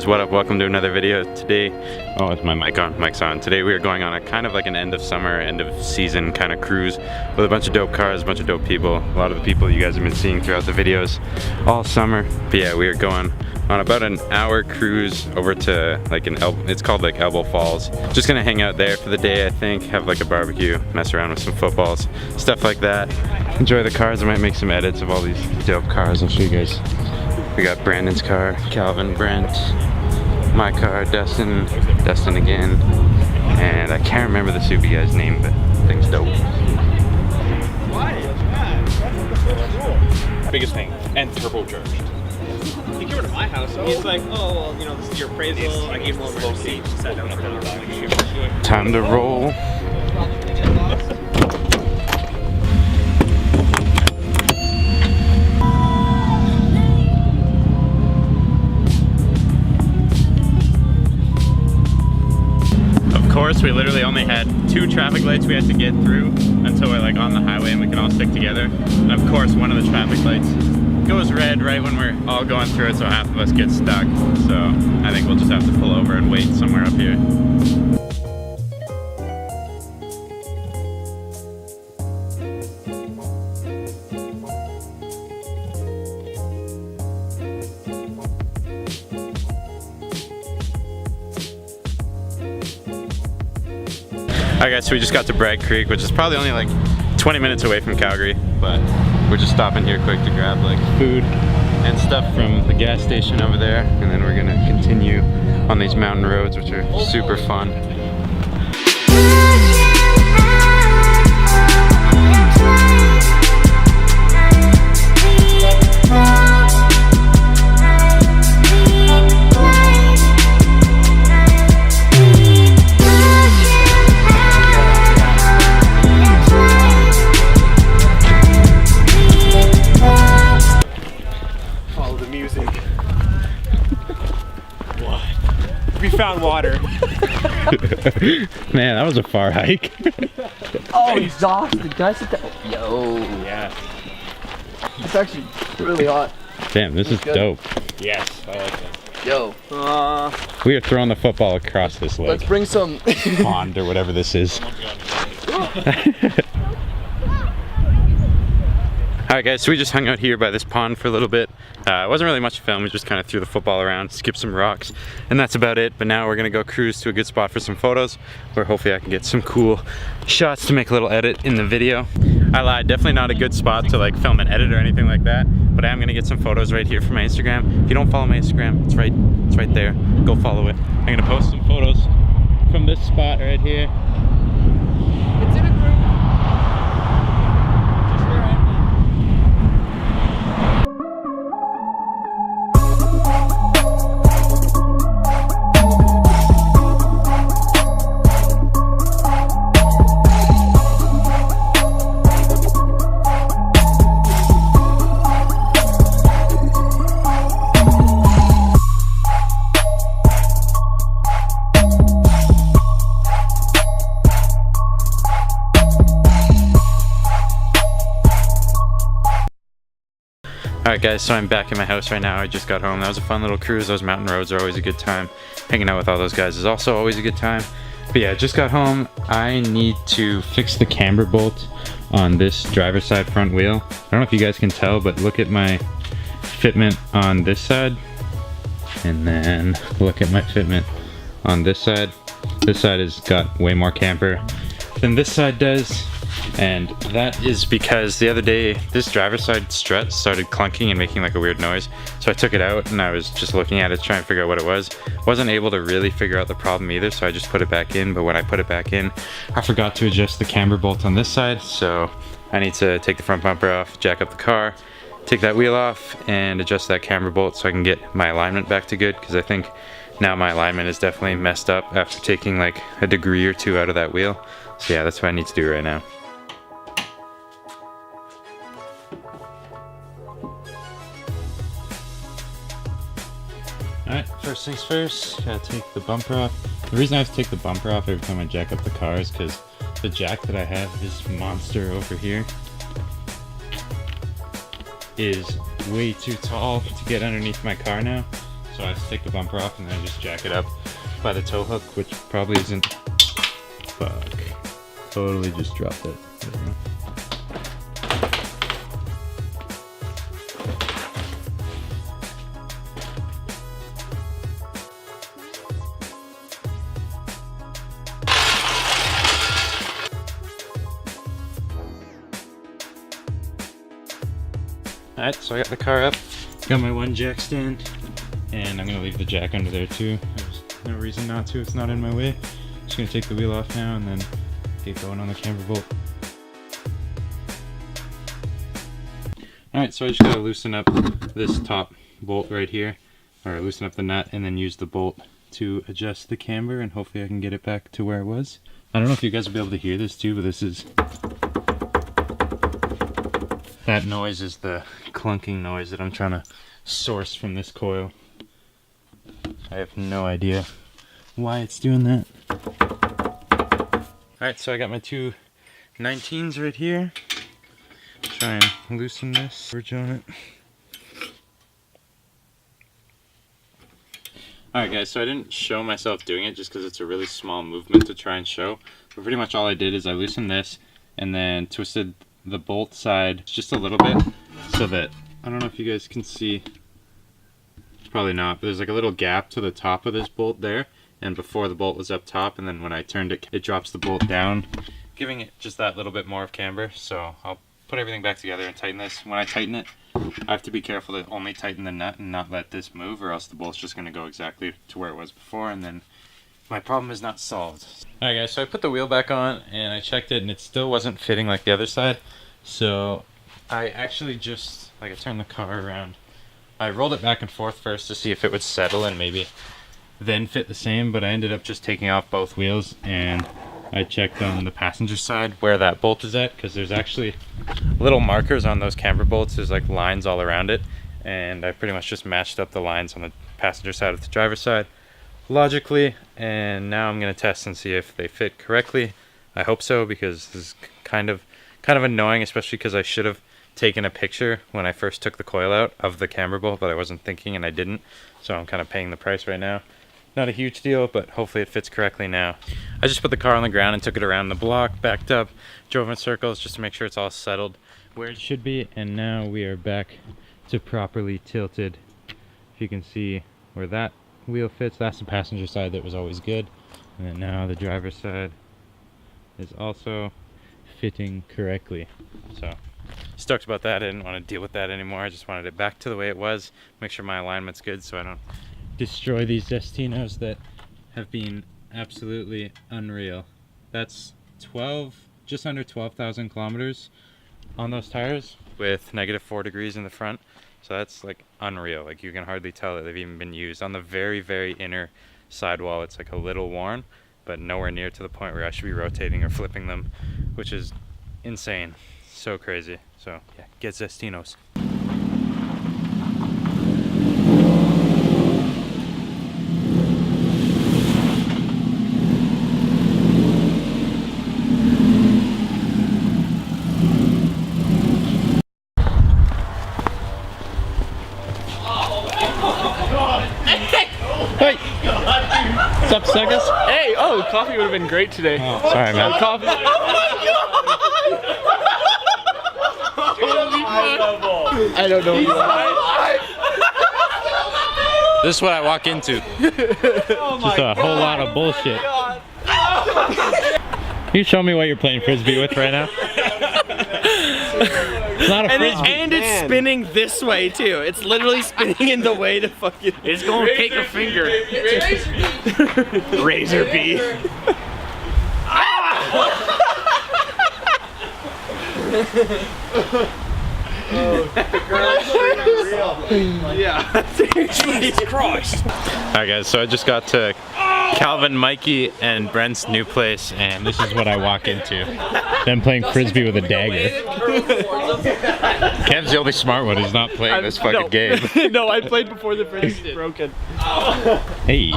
guys, what up? Welcome to another video. Today, oh, is my mic on? Mic's on. Today we are going on a kind of like an end of summer, end of season kind of cruise with a bunch of dope cars, a bunch of dope people. A lot of the people you guys have been seeing throughout the videos all summer. But yeah, we are going on about an hour cruise over to like it's called like Elbow Falls. Just gonna hang out there for the day, I think. Have like a barbecue, mess around with some footballs, stuff like that. Enjoy the cars. I might make some edits of all these dope cars. I'll show you guys. We got Brandon's car, Calvin, Brent, my car, Dustin again, and I can't remember the Subi guy's name, but the thing's dope. Biggest thing, and turbocharged. He came over to my house, and he's like, oh, well, you know, this is your appraisal. I gave him a low seat, sat down on Time to roll. Of course, we literally only had 2 traffic lights we had to get through until we're like on the highway and we can all stick together. And of course, one of the traffic lights goes red right when we're all going through it, so half of us get stuck. So I think we'll just have to pull over and wait somewhere up here. Alright guys, so we just got to Bragg Creek, which is probably only like 20 minutes away from Calgary, but we're just stopping here quick to grab like food and stuff from the gas station over there, and then we're gonna continue on these mountain roads, which are super fun. We found water. Man, that was a far hike. Oh, exhausted. Guys, yo. Yeah. It's actually really hot. Damn, this is dope. Yes, I like that. Yo. We are throwing the football across this lake. Let's bring some pond or whatever this is. Alright guys, so we just hung out here by this pond for a little bit. It wasn't really much film, we just kind of threw the football around, skipped some rocks, and that's about it. But now we're gonna go cruise to a good spot for some photos, where hopefully I can get some cool shots to make a little edit in the video. I lied, definitely not a good spot to like film and edit or anything like that, but I am gonna get some photos right here for my Instagram. If you don't follow my Instagram, it's right there. Go follow it. I'm gonna post some photos from this spot right here. It's in a group. Alright guys, so I'm back in my house right now. I just got home. That was a fun little cruise. Those mountain roads are always a good time. Hanging out with all those guys is also always a good time. But yeah, just got home. I need to fix the camber bolt on this driver's side front wheel. I don't know if you guys can tell, but look at my fitment on this side. And then look at my fitment on this side. This side has got way more camber than this side does. And that is because the other day this driver's side strut started clunking and making like a weird noise. So I took it out and I was just looking at it trying to figure out what it was. Wasn't able to really figure out the problem either, so I just put it back in. But when I put it back in, I forgot to adjust the camber bolt on this side, so I need to take the front bumper off, jack up the car, take that wheel off, and adjust that camber bolt so I can get my alignment back to good, because I think now my alignment is definitely messed up after taking like a degree or 2 out of that wheel. So yeah, that's what I need to do right now. Alright, first things first, gotta take the bumper off. The reason I have to take the bumper off every time I jack up the car is because the jack that I have, this monster over here, is way too tall to get underneath my car now. So I have to take the bumper off and then I just jack it up by the tow hook, which probably isn't. Fuck. Totally just dropped it. Alright, so I got the car up, got my one jack stand, and I'm gonna leave the jack under there too. There's no reason not to, it's not in my way. Just gonna take the wheel off now and then get going on the camber bolt. Alright, so I just gotta loosen up this top bolt right here, or loosen up the nut and then use the bolt to adjust the camber, and hopefully I can get it back to where it was. I don't know if you guys will be able to hear this too, but this is... that noise is the clunking noise that I'm trying to source from this coil. I have no idea why it's doing that. Alright, so I got my two 19s right here. Try and loosen this bridge on it. Alright guys, so I didn't show myself doing it just because it's a really small movement to try and show. But pretty much all I did is I loosened this and then twisted the bolt side just a little bit so that, I don't know if you guys can see, it's probably not, but there's like a little gap to the top of this bolt there, and before the bolt was up top, and then when I turned it, it drops the bolt down, giving it just that little bit more of camber. So I'll put everything back together and tighten this. When I tighten it, I have to be careful to only tighten the nut and not let this move, or else the bolt's just going to go exactly to where it was before, and then my problem is not solved. Alright guys, so I put the wheel back on and I checked it and it still wasn't fitting like the other side. So I actually just, like, I turned the car around. I rolled it back and forth first to see if it would settle and maybe then fit the same, but I ended up just taking off both wheels and I checked on the passenger side where that bolt is at, because there's actually little markers on those camber bolts. There's like lines all around it, and I pretty much just matched up the lines on the passenger side with the driver's side logically, and now I'm going to test and see if they fit correctly. I hope so, because this is kind of annoying, especially because I should have taken a picture when I first took the coil out of the camber bolt, but I wasn't thinking and I didn't, so I'm kind of paying the price right now. Not a huge deal, but hopefully it fits correctly now. I just put the car on the ground and took it around the block, backed up, drove in circles just to make sure it's all settled where it should be, and now we are back to properly tilted. If you can see where that wheel fits, that's the passenger side that was always good, and then now the driver's side is also fitting correctly. So stoked about that. I didn't want to deal with that anymore. I just wanted it back to the way it was, make sure my alignment's good so I don't destroy these Destinos that have been absolutely unreal. That's just under 12,000 kilometers on those tires with -4 degrees in the front. So that's like unreal. Like, you can hardly tell that they've even been used. On the very, very inner sidewall, it's like a little worn, but nowhere near to the point where I should be rotating or flipping them, which is insane. So crazy. So yeah, get Zestinos. Hey! What's up, suckers? Hey, oh, coffee would have been great today. Oh, sorry, man. Coffee. Oh my god! I don't know. This is what I walk into. Just a whole lot of bullshit. Can you show me what you're playing frisbee with right now? It's not a frisbee. And it's spinning this way too. It's literally spinning in the way to fucking. It's going to take a finger. Razor bee. Yeah. Jesus Christ. Alright guys, so I just got to Calvin, Mikey, and Brent's new place, and this is what I walk into. Them playing frisbee with a dagger. Kev's the only smart one who's not playing this fucking game. No, I played before the frisbee broken. Hey,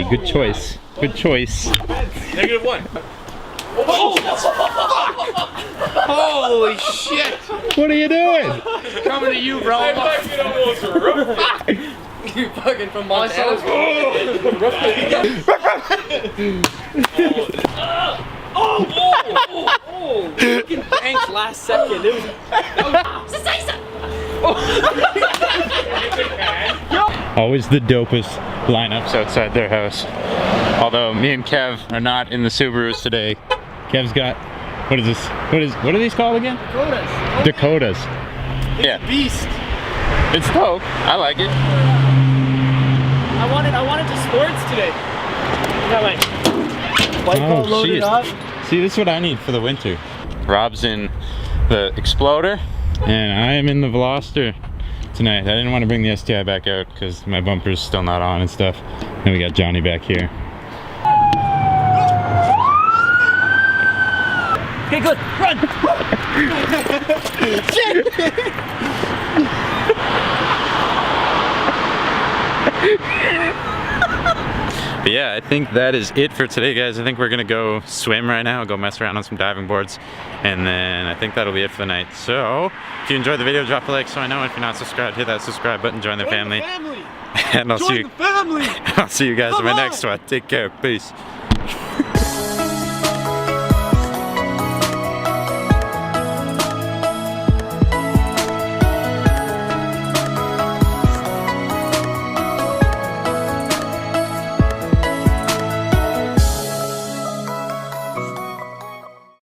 good choice. Good choice. -1. Holy shit! What are you doing? Coming to you, bro. You fucking from Montana. Oh! Fucking thanks last second. It was. Always the dopest lineups outside their house. Although me and Kev are not in the Subarus today. Kev's got, what is this? What are these called again? Dakotas. Yeah. Beast. It's dope. I like it. I wanted to sports today. Got my bike all loaded up. See, this is what I need for the winter. Rob's in the Exploder, and I am in the Veloster tonight. I didn't want to bring the STI back out because my bumper's still not on and stuff. And we got Johnny back here. Okay, good. Run! But yeah, I think that is it for today, guys. I think we're gonna go swim right now, go mess around on some diving boards, and then I think that'll be it for the night. So, if you enjoyed the video, drop a like so I know. If you're not subscribed, hit that subscribe button, join the family. And I'll see you guys in my next one. Take care, peace.